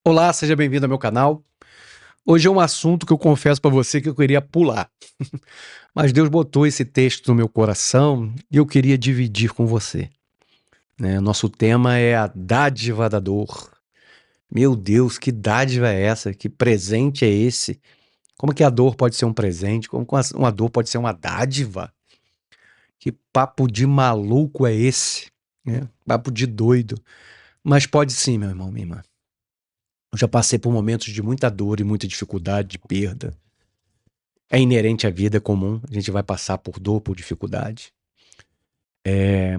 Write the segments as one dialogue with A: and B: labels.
A: Olá, seja bem-vindo ao meu canal. Hoje é um assunto que eu confesso para você que eu queria pular. Mas Deus botou esse texto no meu coração e eu queria dividir com você, né? Nosso tema é a dádiva da dor. Meu Deus, que dádiva é essa? Que presente é esse? Como que a dor pode ser um presente? Como que uma dor pode ser uma dádiva? Que papo de maluco é esse? Né? Papo de doido. Mas pode sim, meu irmão, minha irmã. Eu já passei por momentos de muita dor e muita dificuldade, de perda. É inerente à vida, é comum, a gente vai passar por dor, por dificuldade.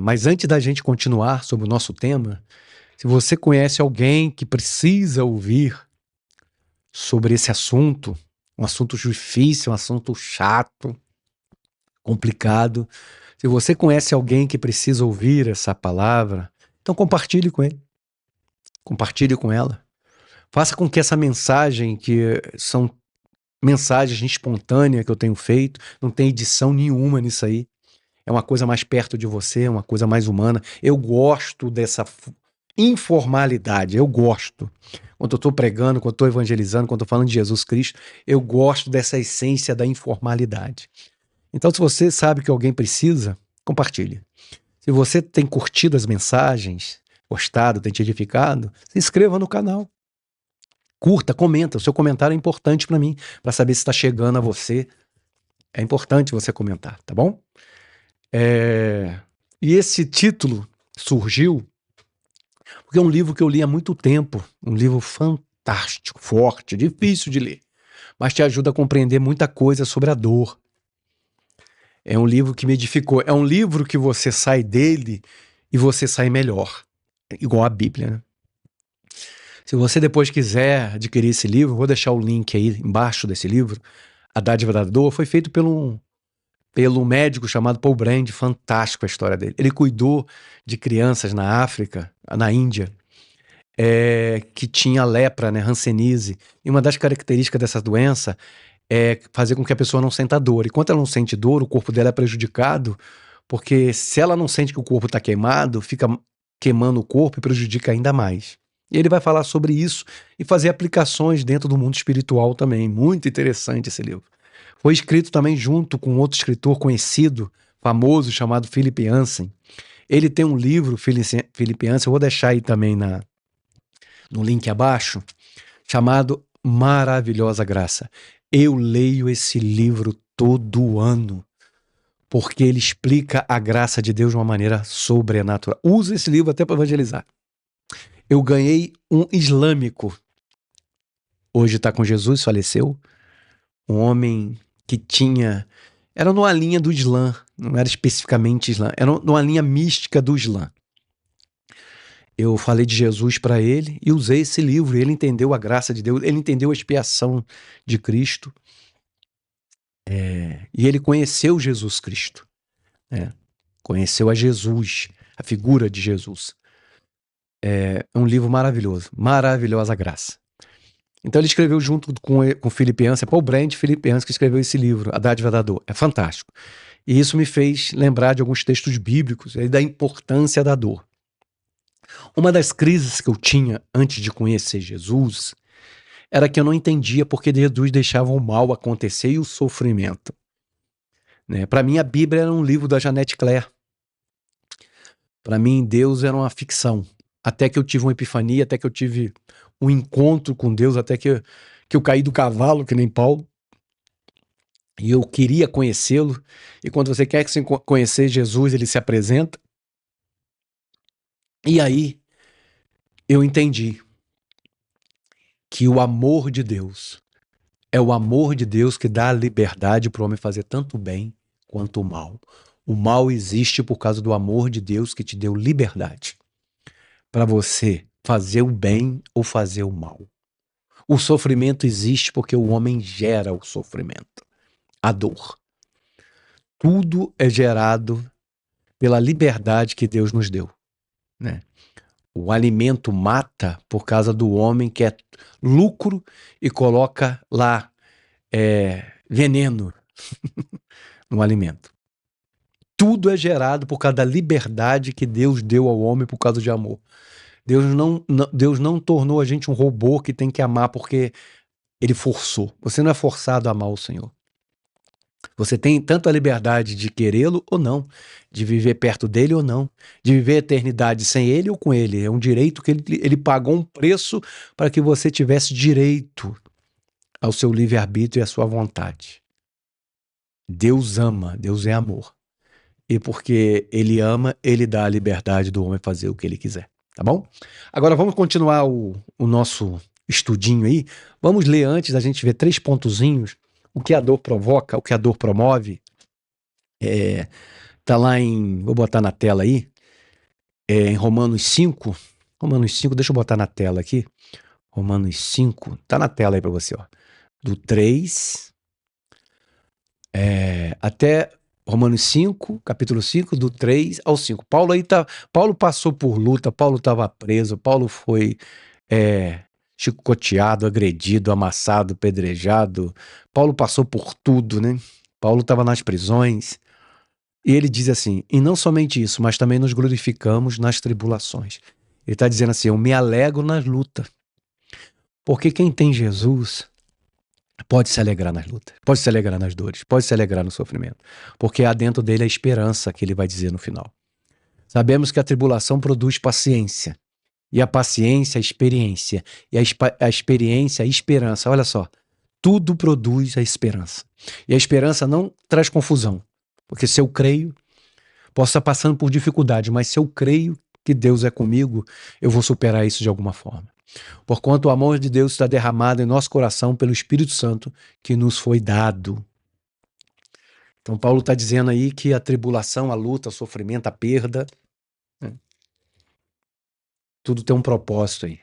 A: Mas antes da gente continuar sobre o nosso tema, se você conhece alguém que precisa ouvir sobre esse assunto, um assunto difícil, um assunto chato, complicado, se você conhece alguém que precisa ouvir essa palavra, então compartilhe com ele, compartilhe com ela. Faça com que essa mensagem, que são mensagens espontâneas que eu tenho feito, não tem edição nenhuma nisso aí. É uma coisa mais perto de você, uma coisa mais humana. Eu gosto dessa informalidade, eu gosto. Quando eu estou pregando, quando eu estou evangelizando, quando eu estou falando de Jesus Cristo, eu gosto dessa essência da informalidade. Então, se você sabe que alguém precisa, compartilhe. Se você tem curtido as mensagens, gostado, tem te edificado, se inscreva no canal. Curta, comenta. O seu comentário é importante para mim, para saber se está chegando a você. É importante você comentar, tá bom? E esse título surgiu porque é um livro que eu li há muito tempo, um livro fantástico, forte, difícil de ler, mas te ajuda a compreender muita coisa sobre a dor. É um livro que me edificou, é um livro que você sai dele e você sai melhor, igual a Bíblia, né? Se você depois quiser adquirir esse livro, vou deixar o link aí embaixo desse livro. A Dádiva da Dor foi feito pelo médico chamado Paul Brand, fantástico a história dele. Ele cuidou de crianças na África, na Índia, que tinha lepra, né, hanseníase. E uma das características dessa doença é fazer com que a pessoa não sinta dor. E quando ela não sente dor, o corpo dela é prejudicado, porque se ela não sente que o corpo está queimado, fica queimando o corpo e prejudica ainda mais. E ele vai falar sobre isso e fazer aplicações dentro do mundo espiritual também. Muito interessante esse livro. Foi escrito também junto com outro escritor conhecido, famoso, chamado Philip Yancey. Ele tem um livro, Philip Yancey, eu vou deixar aí também no link abaixo, chamado Maravilhosa Graça. Eu leio esse livro todo ano, porque ele explica a graça de Deus de uma maneira sobrenatural. Uso esse livro até para evangelizar. Eu ganhei um islâmico. Hoje está com Jesus, faleceu. Um homem que tinha... Era numa linha do Islã, não era especificamente Islã, era numa linha mística do Islã. Eu falei de Jesus para ele e usei esse livro, e ele entendeu a graça de Deus, ele entendeu a expiação de Cristo, e ele conheceu Jesus Cristo, né? Conheceu a Jesus, a figura de Jesus. É um livro maravilhoso, Maravilhosa Graça. Então ele escreveu junto com Philip Yancey, Paul Brand, Philip Yancey, que escreveu esse livro, A Dádiva da Dor. É fantástico. E isso me fez lembrar de alguns textos bíblicos e da importância da dor. Uma das crises que eu tinha antes de conhecer Jesus era que eu não entendia porque Jesus deixava o mal acontecer e o sofrimento, né? Para mim, a Bíblia era um livro da Jeanette Claire. Para mim, Deus era uma ficção. Até que eu tive uma epifania, até que eu tive um encontro com Deus, até que eu caí do cavalo, que nem Paulo, e eu queria conhecê-lo. E quando você quer conhecer Jesus, ele se apresenta. E aí eu entendi que o amor de Deus é o amor de Deus que dá a liberdade para o homem fazer tanto o bem quanto o mal. O mal existe por causa do amor de Deus que te deu liberdade para você fazer o bem ou fazer o mal. O sofrimento existe porque o homem gera o sofrimento, a dor. Tudo é gerado pela liberdade que Deus nos deu, né? O alimento mata por causa do homem que é lucro e coloca lá veneno no alimento. Tudo é gerado por causa da liberdade que Deus deu ao homem por causa de amor. Deus não tornou a gente um robô que tem que amar porque ele forçou. Você não é forçado a amar o Senhor. Você tem tanto a liberdade de querê-lo ou não, de viver perto dele ou não, de viver a eternidade sem ele ou com ele. É um direito que ele pagou um preço para que você tivesse direito ao seu livre-arbítrio e à sua vontade. Deus ama, Deus é amor. E porque ele ama, ele dá a liberdade do homem fazer o que ele quiser, tá bom? Agora vamos continuar o nosso estudinho aí. Vamos ler antes da gente ver 3 pontozinhos. O que a dor provoca, o que a dor promove. Tá lá vou botar na tela aí, em Romanos 5. Romanos 5, deixa eu botar na tela aqui. Romanos 5, tá na tela aí pra você, ó. Do 3 até Romanos 5, capítulo 5, do 3 ao 5. Paulo passou por luta, Paulo estava preso, Paulo foi chicoteado, agredido, amassado, pedrejado. Paulo passou por tudo, né? Paulo estava nas prisões. E ele diz assim, e não somente isso, mas também nos glorificamos nas tribulações. Ele está dizendo assim, eu me alegro nas lutas. Porque quem tem Jesus pode se alegrar nas lutas, pode se alegrar nas dores, pode se alegrar no sofrimento. Porque há dentro dele a esperança que ele vai dizer no final. Sabemos que a tribulação produz paciência. E a paciência, a experiência. E a experiência, a esperança. Olha só, tudo produz a esperança. E a esperança não traz confusão. Porque se eu creio, posso estar passando por dificuldade, mas se eu creio que Deus é comigo, eu vou superar isso de alguma forma. Porquanto o amor de Deus está derramado em nosso coração pelo Espírito Santo que nos foi dado. Então Paulo está dizendo aí que a tribulação, a luta, o sofrimento, a perda, tudo tem um propósito aí.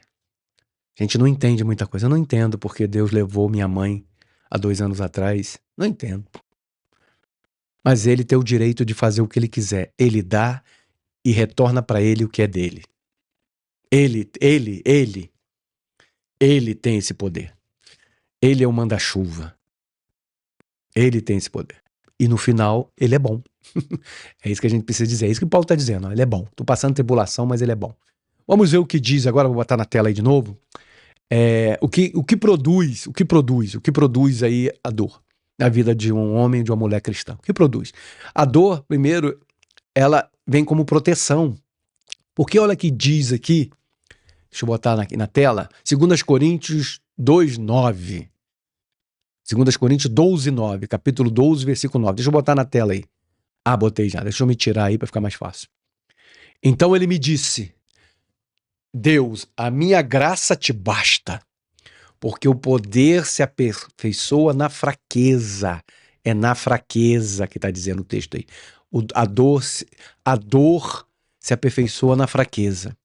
A: A gente não entende muita coisa. Eu não entendo porque Deus levou minha mãe há 2 anos atrás. Não entendo. Mas ele tem o direito de fazer o que ele quiser. Ele dá e retorna para ele o que é dele. Ele tem esse poder. Ele é o manda-chuva. Ele tem esse poder. E no final, ele é bom. É isso que a gente precisa dizer. É isso que Paulo está dizendo. Ó. Ele é bom. Estou passando tribulação, mas ele é bom. Vamos ver o que diz agora. Vou botar na tela aí de novo. O que produz aí a dor na vida de um homem e de uma mulher cristã? O que produz? A dor, primeiro, ela vem como proteção. Porque olha que diz aqui, deixa eu botar aqui na tela, 2 Coríntios 2:9. 2 Coríntios 12:9, capítulo 12, versículo 9. Deixa eu botar na tela aí. Botei já. Deixa eu me tirar aí para ficar mais fácil. Então ele me disse: Deus, a minha graça te basta, porque o poder se aperfeiçoa na fraqueza. É na fraqueza que está dizendo o texto aí. A dor se aperfeiçoa na fraqueza.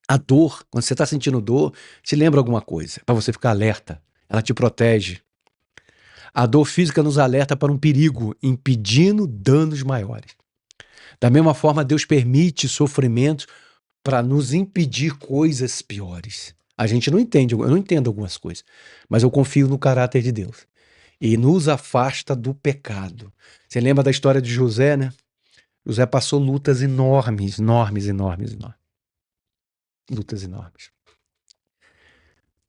A: A dor, quando você está sentindo dor, te lembra alguma coisa, para você ficar alerta. Ela te protege. A dor física nos alerta para um perigo, impedindo danos maiores. Da mesma forma, Deus permite sofrimentos para nos impedir coisas piores. A gente não entende, eu não entendo algumas coisas, mas eu confio no caráter de Deus. E nos afasta do pecado. Você lembra da história de José, né? José passou lutas enormes. Lutas enormes.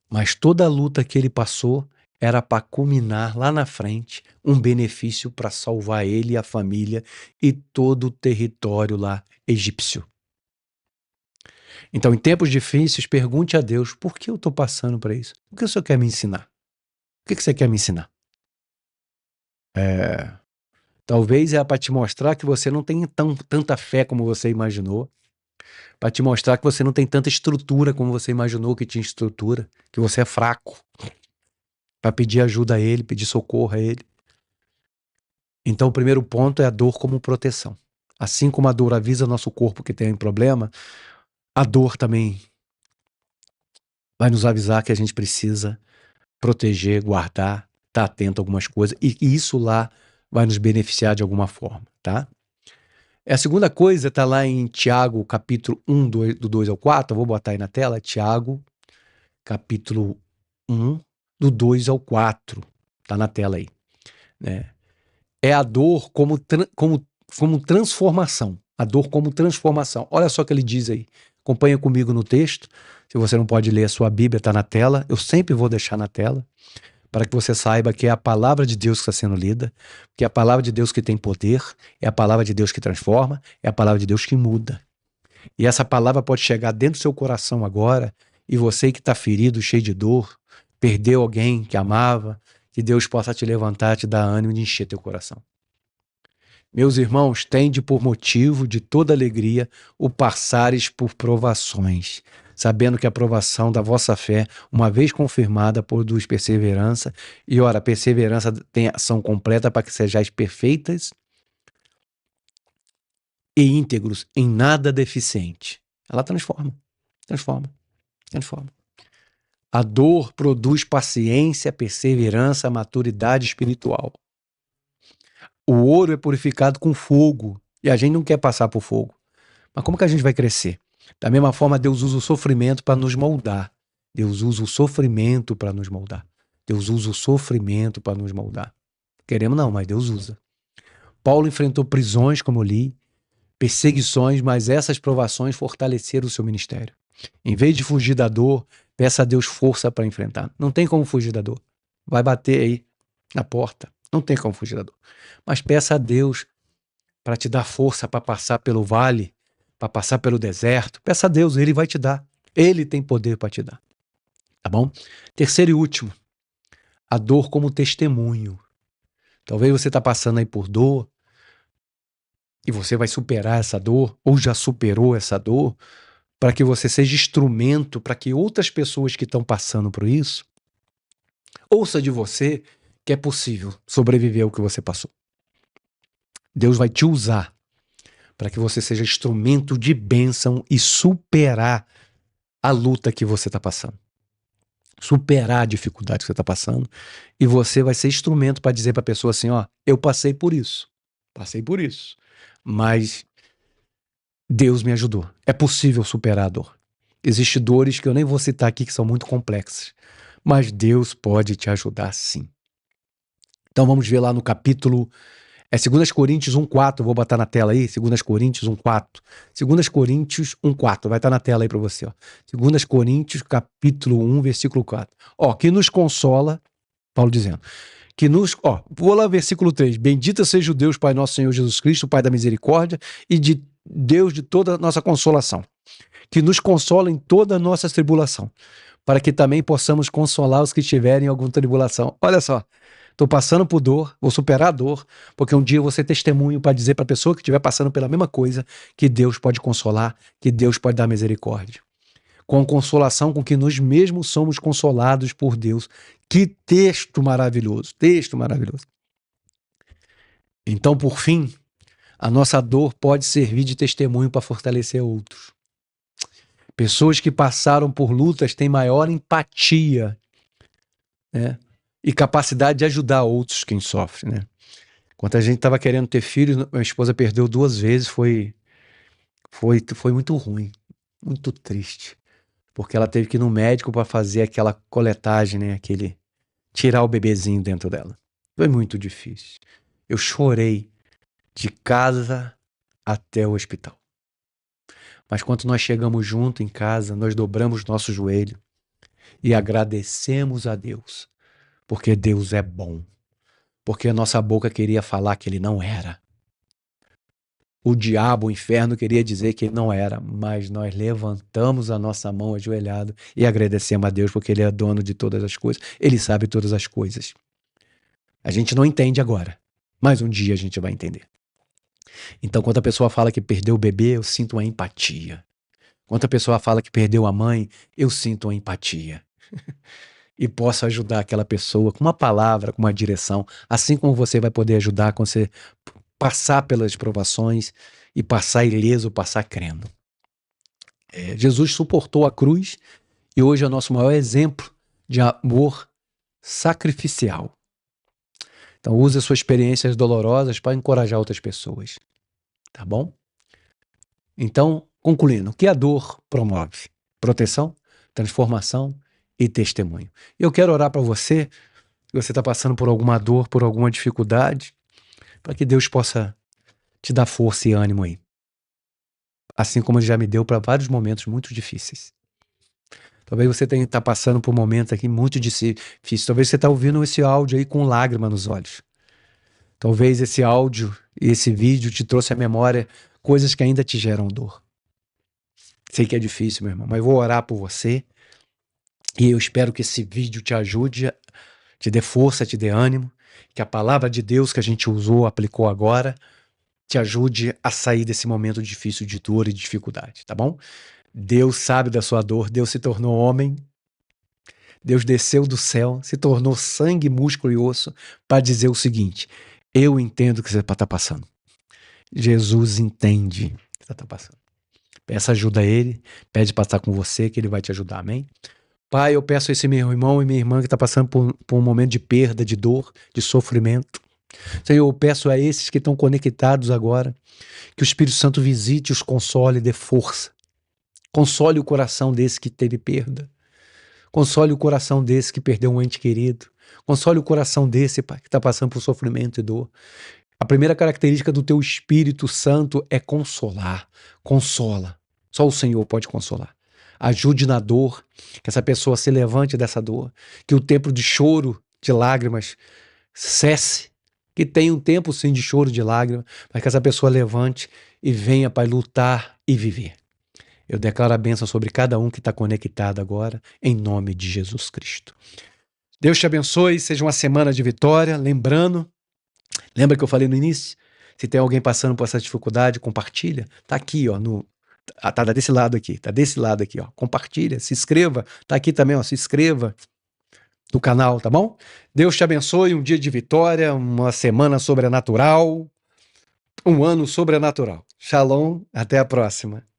A: Mas toda a luta que ele passou era para culminar lá na frente um benefício para salvar ele e a família e todo o território lá egípcio. Então, em tempos difíceis, pergunte a Deus, por que eu estou passando para isso? O que o Senhor quer me ensinar? O que você quer me ensinar? Talvez é para te mostrar que você não tem tanta fé como você imaginou, para te mostrar que você não tem tanta estrutura como você imaginou que tinha estrutura, que você é fraco, para pedir ajuda a Ele, pedir socorro a Ele. Então, o primeiro ponto é a dor como proteção. Assim como a dor avisa nosso corpo que tem um problema, a dor também vai nos avisar que a gente precisa proteger, guardar, estar atento a algumas coisas, e isso lá vai nos beneficiar de alguma forma, tá? A segunda coisa está lá em Tiago, capítulo 1, do 2 ao 4, eu vou botar aí na tela, Tiago, capítulo 1, do 2 ao 4, tá na tela aí, né? É a dor como transformação, a dor como transformação. Olha só o que ele diz aí, Acompanha comigo no texto. Se você não pode ler a sua Bíblia, está na tela. Eu sempre vou deixar na tela, para que você saiba que é a palavra de Deus que está sendo lida, que é a palavra de Deus que tem poder, é a palavra de Deus que transforma, é a palavra de Deus que muda. E essa palavra pode chegar dentro do seu coração agora, e você que está ferido, cheio de dor, perdeu alguém que amava, que Deus possa te levantar, te dar ânimo de encher teu coração. Meus irmãos, tende por motivo de toda alegria o passares por provações, sabendo que a provação da vossa fé, uma vez confirmada, produz perseverança, e ora, a perseverança tem ação completa para que sejais perfeitas e íntegros, em nada deficiente. Ela transforma. A dor produz paciência, perseverança, maturidade espiritual. O ouro é purificado com fogo, e a gente não quer passar por fogo. Mas como que a gente vai crescer? Da mesma forma, Deus usa o sofrimento para nos moldar. Deus usa o sofrimento para nos moldar. Queremos não, mas Deus usa. Paulo enfrentou prisões, como eu li, perseguições, mas essas provações fortaleceram o seu ministério. Em vez de fugir da dor, peça a Deus força para enfrentar. Não tem como fugir da dor. Vai bater aí na porta. Não tem como fugir da dor. Mas peça a Deus para te dar força para passar pelo vale, para passar pelo deserto. Peça a Deus, Ele vai te dar. Ele tem poder para te dar. Tá bom? Terceiro e último, a dor como testemunho. Talvez você está passando aí por dor e você vai superar essa dor, ou já superou essa dor, para que você seja instrumento para que outras pessoas que estão passando por isso ouça de você que é possível sobreviver ao que você passou. Deus vai te usar para que você seja instrumento de bênção e superar a luta que você está passando. Superar a dificuldade que você está passando. E você vai ser instrumento para dizer para a pessoa assim, ó, eu passei por isso. Mas Deus me ajudou. É possível superar a dor. Existem dores que eu nem vou citar aqui que são muito complexas. Mas Deus pode te ajudar sim. Então vamos ver lá no capítulo... 2 Coríntios 1,4, vou botar na tela aí, 2 Coríntios 1,4. 2 Coríntios 1,4, vai estar na tela aí para você. Ó. 2 Coríntios, capítulo 1, versículo 4. Ó, que nos consola, Paulo dizendo, vou lá, versículo 3. Bendito seja o Deus, Pai nosso Senhor Jesus Cristo, Pai da misericórdia e de Deus de toda a nossa consolação, que nos consola em toda a nossa tribulação, para que também possamos consolar os que estiverem em alguma tribulação. Olha só. Estou passando por dor, vou superar a dor, porque um dia eu vou ser testemunho para dizer para a pessoa que estiver passando pela mesma coisa que Deus pode consolar, que Deus pode dar misericórdia. Com consolação com que nós mesmos somos consolados por Deus. Que texto maravilhoso, Então, por fim, a nossa dor pode servir de testemunho para fortalecer outros. Pessoas que passaram por lutas têm maior empatia, né? E capacidade de ajudar outros quem sofre, né? Quando a gente estava querendo ter filhos, minha esposa perdeu 2 vezes, foi muito ruim, muito triste, porque ela teve que ir no médico para fazer aquela coletagem, né? Tirar o bebezinho dentro dela. Foi muito difícil. Eu chorei de casa até o hospital. Mas quando nós chegamos junto em casa, nós dobramos nosso joelho e agradecemos a Deus. Porque Deus é bom. Porque a nossa boca queria falar que Ele não era. O diabo, o inferno queria dizer que Ele não era. Mas nós levantamos a nossa mão ajoelhado e agradecemos a Deus porque Ele é dono de todas as coisas. Ele sabe todas as coisas. A gente não entende agora. Mas um dia a gente vai entender. Então, quando a pessoa fala que perdeu o bebê, eu sinto uma empatia. Quando a pessoa fala que perdeu a mãe, eu sinto uma empatia. E posso ajudar aquela pessoa com uma palavra, com uma direção, assim como você vai poder ajudar quando você passar pelas provações e passar ileso, passar crendo. Jesus suportou a cruz e hoje é o nosso maior exemplo de amor sacrificial. Então use as suas experiências dolorosas para encorajar outras pessoas, tá bom? Então, concluindo, o que a dor promove? Proteção, transformação e testemunho. Eu quero orar para você, se você está passando por alguma dor, por alguma dificuldade, para que Deus possa te dar força e ânimo aí. assim como ele já me deu para vários momentos muito difíceis. Talvez você tenha tá passando por momentos aqui muito difíceis. Talvez você está ouvindo esse áudio aí com lágrima nos olhos. Talvez esse áudio e esse vídeo te trouxe à memória coisas que ainda te geram dor. Sei que é difícil, meu irmão, mas eu vou orar por você e eu espero que esse vídeo te ajude, te dê força, te dê ânimo, que a palavra de Deus que a gente usou, aplicou agora, te ajude a sair desse momento difícil de dor e de dificuldade, tá bom? Deus sabe da sua dor, Deus se tornou homem, Deus desceu do céu, se tornou sangue, músculo e osso para dizer o seguinte: eu entendo o que você está passando. Jesus entende o que você está passando. Peça ajuda a ele, pede para estar com você que ele vai te ajudar, amém? Pai, eu peço a esse meu irmão e minha irmã que está passando por um momento de perda, de dor, de sofrimento. Senhor, eu peço a esses que estão conectados agora, que o Espírito Santo visite, os console e dê força. Console o coração desse que teve perda. Console o coração desse que perdeu um ente querido. Console o coração desse, Pai, que está passando por sofrimento e dor. A primeira característica do teu Espírito Santo é consolar. Consola. Só o Senhor pode consolar. Ajude na dor, que essa pessoa se levante dessa dor, que o tempo de choro, de lágrimas, cesse, que tenha um tempo sim de choro, de lágrimas, mas que essa pessoa levante e venha para lutar e viver. Eu declaro a bênção sobre cada um que está conectado agora, em nome de Jesus Cristo. Deus te abençoe, seja uma semana de vitória. Lembra que eu falei no início? Se tem alguém passando por essa dificuldade, compartilha. Tá aqui, ó, tá desse lado aqui, ó. Compartilha, se inscreva. Tá aqui também, ó, se inscreva no canal, tá bom? Deus te abençoe, um dia de vitória, uma semana sobrenatural, um ano sobrenatural. Shalom, até a próxima.